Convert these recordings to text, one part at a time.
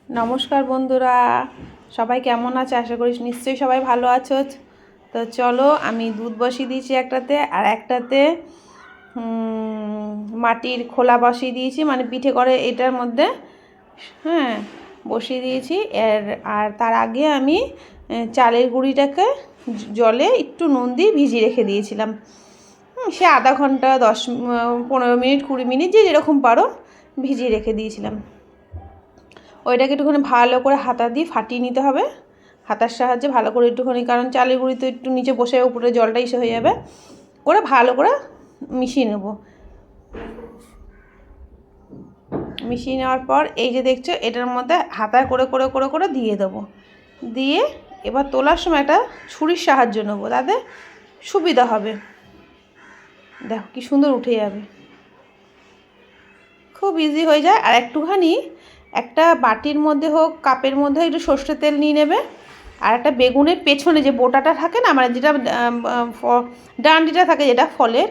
নমস্কার বন্ধুরা, সবাই কেমন আছে? আশা করি নিশ্চয়ই সবাই ভালো আছো। তো চলো, আমি দুধ বসিয়ে দিয়েছি একটাতে, আর একটাতে মাটির খোলা বসিয়ে দিয়েছি, মানে পিঠে করে এটার মধ্যে। হ্যাঁ, বসিয়ে দিয়েছি। আর তার আগে আমি চালের গুঁড়িটাকে জলে একটু নুন দিয়ে ভিজিয়ে রেখে দিয়েছিলাম। সে আধা ঘন্টা 15 মিনিট 20 মিনিট, যে যেরকম পারো ভিজিয়ে রেখে দিয়েছিলাম। ওইটাকে একটুখানি ভালো করে হাতা দিয়ে ফাটিয়ে নিতে হবে, হাতার সাহায্যে ভালো করে একটুখানি, কারণ চালের গুঁড়ি তো একটু নিচে বসে উপরে জলটা এসে হয়ে যাবে, করে ভালো করে মিশিয়ে নেব। মিশিয়ে নেওয়ার পর এই যে দেখছো, এটার মধ্যে হাতায় করে করে করে করে দিয়ে দেবো। দিয়ে এবার তোলার সময় একটা ছুরির সাহায্য নেবো, তাতে সুবিধা হবে। দেখো কি সুন্দর উঠে যাবে, খুব ইজি হয়ে যায়। আর একটুখানি একটা বাটির মধ্যে হোক, কাপের মধ্যে একটু সর্ষের তেল নিয়ে নেবে। আর একটা বেগুনের পেছনে যে বোটাটা থাকে না, মানে যেটা ডান্ডিটা থাকে, যেটা ফলের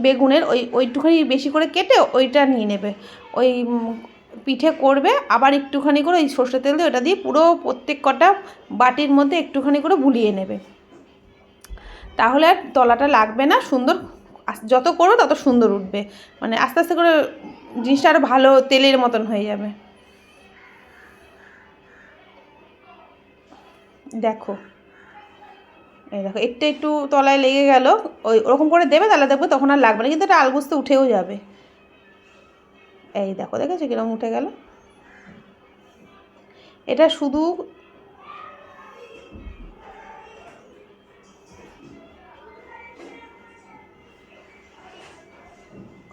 বেগুনের, ওইটুখানি বেশি করে কেটে ওইটা নিয়ে নেবে। ওই পিঠে করবে, আবার একটুখানি করে ওই সর্ষের তেল দিয়ে ওটা দিয়ে পুরো প্রত্যেক কটা বাটির মধ্যে একটুখানি করে বুলিয়ে নেবে। তাহলে আর তলাটা লাগবে না, সুন্দর যত করো তত সুন্দর উঠবে। মানে আস্তে আস্তে করে জিনিসটা আরও ভালো তেলের মতন হয়ে যাবে। দেখো, এই দেখো, একটু তলায় লেগে গেল, ওরকম করে দেবে, তাহলে দেখবে তখন আর লাগবে না, কিন্তু এটা আলগুস্তে উঠেও যাবে। এই দেখো, দেখেছো কিরকম উঠে গেল? এটা শুধু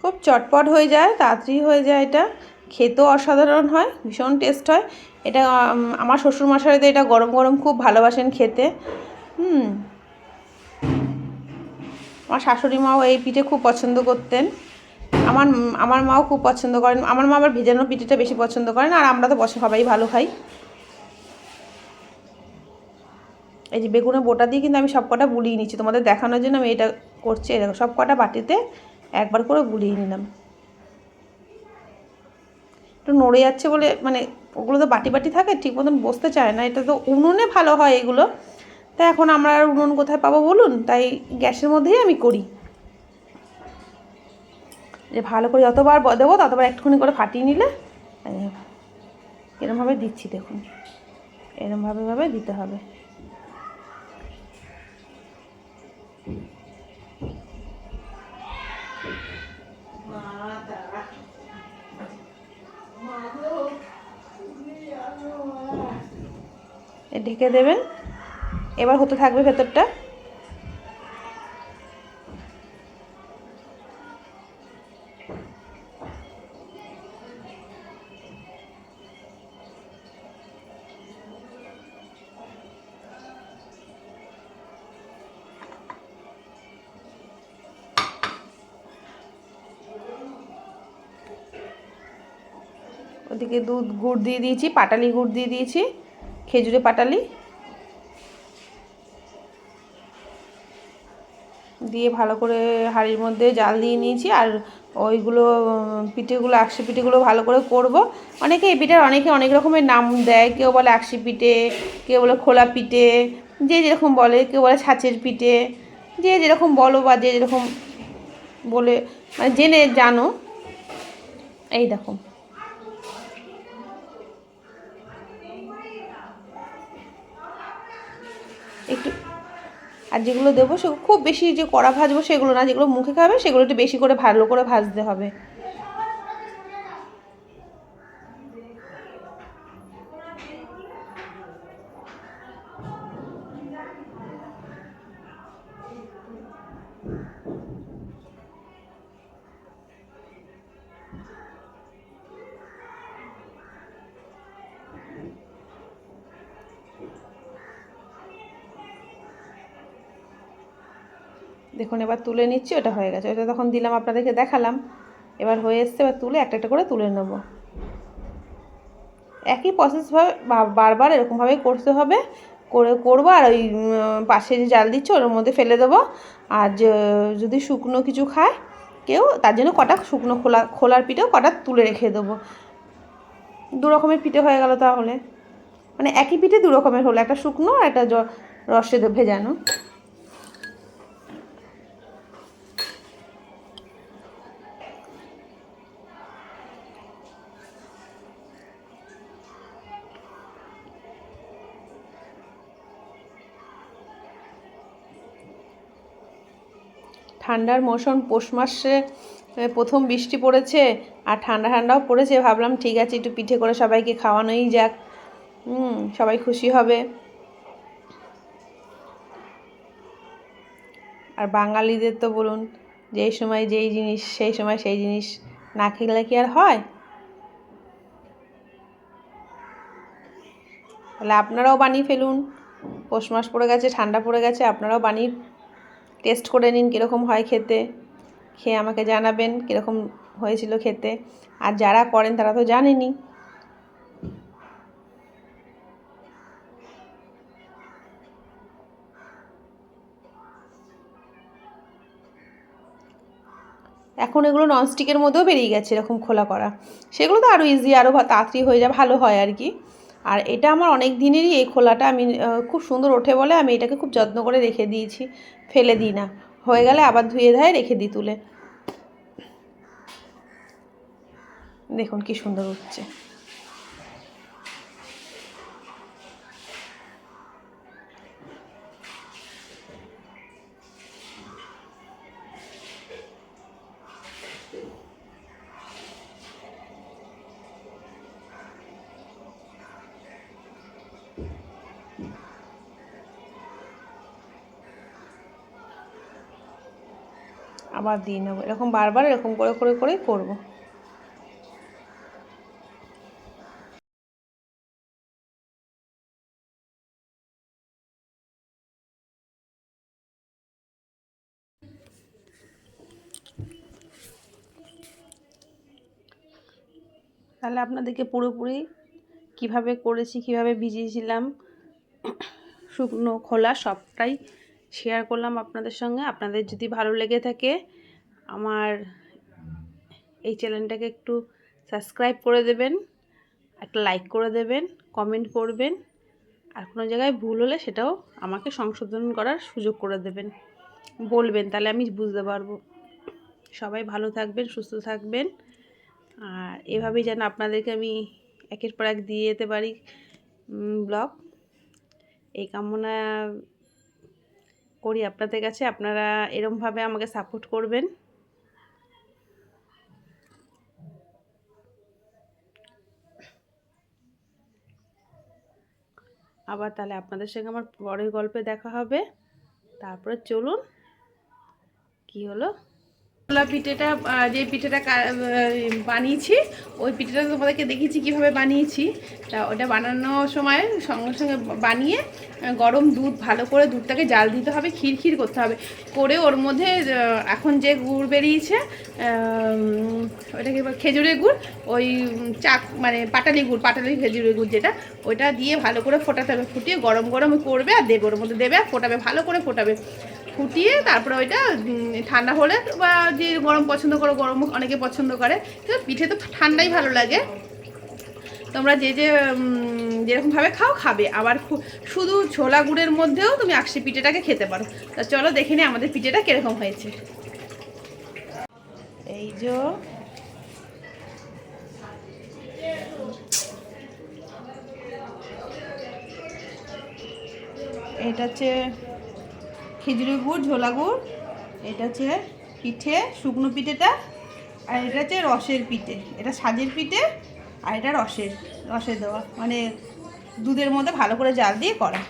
খুব চটপট হয়ে যায়, তাড়াতাড়ি হয়ে যায়। এটা খেতেও অসাধারণ হয়, ভীষণ টেস্ট হয়। এটা আমার শ্বশুরমশাই তো এটা গরম গরম খুব ভালোবাসেন খেতে। আমার শাশুড়ি মাও এই পিঠে খুব পছন্দ করতেন। আমার আমার মাও খুব পছন্দ করেন। আমার মা আবার ভেজানো পিঠেটা বেশি পছন্দ করেন, আর আমরা তো সবাই ভালো খাই। এই যে বেগুনের বোটা দিয়ে কিন্তু আমি সব কটা বুলিয়ে নিচ্ছি, তোমাদের দেখানোর জন্য আমি এটা করছি। দেখো, সব কটা বাটিতে একবার করে বুলিয়ে নিলাম। একটু নড়ে যাচ্ছে বলে, মানে ওগুলো তো বাটি বাটি থাকে, ঠিক মতন বসতে চায় না। এটা তো উনুনে ভালো হয় এগুলো, তাই এখন আমরা আর উনুন কোথায় পাবো বলুন, তাই গ্যাসের মধ্যেই আমি করি। যে ভালো করে যতবার দেবো ততবার একটুখানি করে ফাটিয়ে নিলে, এরমভাবে দিচ্ছি, দেখুন এরমভাবে দিতে হবে। ঢেকে দেবেন, এবার হতে থাকবে ভেতরটা। ওদিকে গুড় দিয়ে দিয়েছি, পাটালি গুড় দিয়ে দিয়েছি, খেজুরে পাটালি দিয়ে ভালো করে হাঁড়ির মধ্যে জাল দিয়ে নিয়েছি। আর ওইগুলো পিঠেগুলো, আকশি পিঠেগুলো ভালো করে করব। অনেকে এই পিঠের অনেক রকমের নাম দেয়, কেউ বলে আকশি পিঠে, কেউ বলে খোলা পিঠে, যে যেরকম বলে, কেউ বলে ছাঁচের পিঠে, যে যেরকম বলো বা যে যেরকম বলে, মানে জেনে জানো। এই দেখো, একটু, আর যেগুলো দেবো সেগুলো খুব বেশি যে কড়া ভাজবো সেগুলো না, যেগুলো মুখে খাবে সেগুলো একটু বেশি করে ভালো করে ভাজতে হবে। দেখুন, এবার তুলে নিচ্ছি, ওটা হয়ে গেছে। ওটা তখন দিলাম, আপনাদেরকে দেখালাম। এবার হয়ে এসছে, এবার তুলে একটা একটা করে তুলে নেব। একই প্রসেসভাবে বারবার এরকমভাবেই করতে হবে, করবো। আর ওই পাশে যে জাল দিচ্ছি ওর মধ্যে ফেলে দেবো। আর যদি শুকনো কিছু খায় কেউ, তার জন্য কটা শুকনো খোলার পিঠেও কটা তুলে রেখে দেবো। দু রকমের পিঠে হয়ে গেল তাহলে, মানে একই পিঠে দু রকমের হলো, একটা শুকনো আর একটা রসে ভেজানো। ঠান্ডার মৌসুম, পৌষ মাসে প্রথম বৃষ্টি পড়েছে আর ঠান্ডা ঠান্ডাও পড়েছে, ভাবলাম ঠিক আছে একটু পিঠে করে সবাইকে খাওয়ানোই যাক, সবাই খুশি হবে। আর বাঙালিদের তো বলুন, যেই সময় যেই জিনিস সেই সময় সেই জিনিস না খেলে কি আর হয়। তাহলে আপনারাও বানিয়ে ফেলুন, পৌষ মাস পড়ে গেছে, ঠান্ডা পড়ে গেছে, আপনারাও বানিয়ে টেস্ট করে নিন কীরকম হয় খেতে, খেয়ে আমাকে জানাবেন কীরকম হয়েছিল খেতে। আর যারা করেন তারা তো জানেনই। এখন এগুলো ননস্টিকের মধ্যেও বেরিয়ে গেছে এরকম খোলা করা, সেগুলো তো আরও ইজি, আরও তাড়াতাড়ি হয়ে যায়, ভালো হয় আর কি। আর এটা আমার অনেক দিনেরই, এই খোলাটা আমি খুব সুন্দর ওঠে বলে আমি এটাকে খুব যত্ন করে রেখে দিয়েছি, ফেলে দিই না, হয়ে গেলে আবার ধুয়ে ধায়ে রেখে দিই তুলে। দেখুন কি সুন্দর উঠছে। আবার দিয়ে নেবো, এরকম বারবার এরকম করে করে করেই করবো। তাহলে আপনাদেরকে পুরোপুরি কিভাবে করেছি, কিভাবে ভিজিয়েছিলাম, শুকনো খোলা সবটাই শেয়ার করলাম আপনাদের সঙ্গে। আপনাদের যদি ভালো লেগে থাকে আমার এই চ্যানেলটাকে একটু সাবস্ক্রাইব করে দেবেন, একটা লাইক করে দেবেন, কমেন্ট করবেন, আর কোনো জায়গায় ভুল হলে সেটাও আমাকে সংশোধন করার সুযোগ করে দেবেন, বলবেন, তাহলে আমি বুঝতে পারবো। সবাই ভালো থাকবেন, সুস্থ থাকবেন, আর এভাবেই যেন আপনাদেরকে আমি একের পর এক দিয়ে যেতে পারি ব্লগ, এই কামনা করি আপনাদের কাছে। আপনারা এরমভাবে আমাকে সাপোর্ট করবেন। আবার তাহলে আপনাদের সঙ্গে আমার পরের গল্পে দেখা হবে। তারপরে চলুন কি হলো। ছোলা পিঠেটা, যে পিঠেটা বানিয়েছি, ওই পিঠেটা তোমাদেরকে দেখিয়েছি কীভাবে বানিয়েছি। তা ওটা বানানোর সময় সঙ্গে সঙ্গে বানিয়ে গরম দুধ, ভালো করে দুধটাকে জাল দিতে হবে, ক্ষীর করতে হবে, করে ওর মধ্যে এখন যে গুড় বেরিয়েছে, ওটাকে খেজুরের গুড়, ওই মানে পাটালি খেজুরের গুড় যেটা, ওইটা দিয়ে ভালো করে ফোটাতে হবে, ফুটিয়ে গরম গরম করবে আর দেবে, ওর মধ্যে দেবে আর ফোটাবে, ভালো করে ফোটাবে, ফুটিয়ে তারপরে ওইটা ঠান্ডা হলে, বা যে গরম পছন্দ করো, গরম অনেকে পছন্দ করে, কিন্তু পিঠে তো ঠান্ডাই ভালো লাগে। তোমরা যে যেরকমভাবে খাবে। আবার শুধু ছোলা গুড়ের মধ্যেও তুমি আকশি পিঠেটাকে খেতে পারো। তা চলো দেখে নিই আমাদের পিঠেটা কীরকম হয়েছে। এই যে এটা হচ্ছে খেজুরের গুড়, ঝোলা গুড়, এটা হচ্ছে পিঠে, শুকনো পিঠেটা, আর এটা হচ্ছে রসের পিঠে, এটা সাজের পিঠে, আর এটা রসের দেওয়া, মানে দুধের মধ্যে ভালো করে জাল দিয়ে করা।